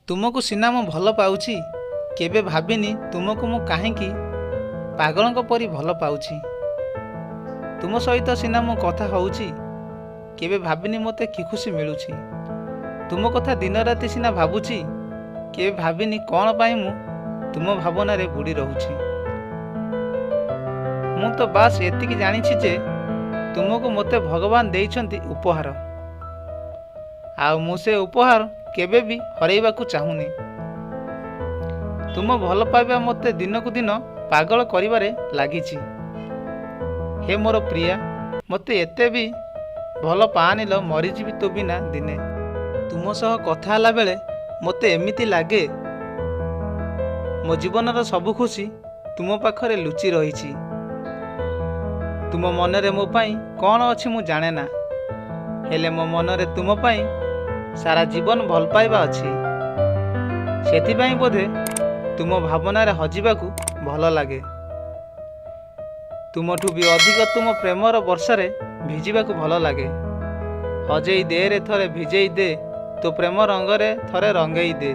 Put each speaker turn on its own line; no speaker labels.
ତୁମକୁ ସିନା ମୁଁ ଭଲ ପାଉଛି, କେବେ ଭାବିନି ତୁମକୁ ମୁଁ କାହିଁକି ପାଗଳଙ୍କ ପରି ଭଲ ପାଉଛି। ତୁମ ସହିତ ସିନା ମୁଁ କଥା ହେଉଛି, କେବେ ଭାବିନି ମୋତେ କି ଖୁସି ମିଳୁଛି। ତୁମ କଥା ଦିନ ରାତି ସିନା ଭାବୁଛି, କେବେ ଭାବିନି କ'ଣ ପାଇଁ ମୁଁ ତୁମ ଭାବନାରେ ବୁଡ଼ି ରହୁଛି। ମୁଁ ତ ବାସ୍ ଏତିକି ଜାଣିଛି ଯେ ତୁମକୁ ମୋତେ ଭଗବାନ ଦେଇଛନ୍ତି ଉପହାର, ଆଉ ମୁଁ ସେ ଉପହାର କେବେ ବି ହରାଇବାକୁ ଚାହୁଁନି। ତୁମ ଭଲ ପାଇବା ମୋତେ ଦିନକୁ ଦିନ ପାଗଳ କରିବାରେ ଲାଗିଛି। ହେ ମୋର ପ୍ରିୟା, ମୋତେ ଏତେ ବି ଭଲ ପାଆନିଲ, ମରିଯିବି ତୋ ବିନା ଦିନେ। ତୁମ ସହ କଥା ହେଲା ବେଳେ ମୋତେ ଏମିତି ଲାଗେ ମୋ ଜୀବନର ସବୁ ଖୁସି ତୁମ ପାଖରେ ଲୁଚି ରହିଛି। ତୁମ ମନରେ ମୋ ପାଇଁ କ'ଣ ଅଛି ମୁଁ ଜାଣେ ନା, ହେଲେ ମୋ ମନରେ ତୁମ ପାଇଁ ସାରା ଜୀବନ ଭଲ ପାଇବା ଅଛି। ସେଥିପାଇଁ ବୋଧେ ତୁମ ଭାବନାରେ ହଜିବାକୁ ଭଲ ଲାଗେ। ତୁମଠୁ ବି ଅଧିକ ତୁମ ପ୍ରେମର ବର୍ଷାରେ ଭିଜିବାକୁ ଭଲ ଲାଗେ। ହଜେଇ ଦେରେ ଥରେ ଭିଜେଇ ଦେ, ତୋ ପ୍ରେମ ରଙ୍ଗରେ ଥରେ ରଙ୍ଗେଇ ଦେ।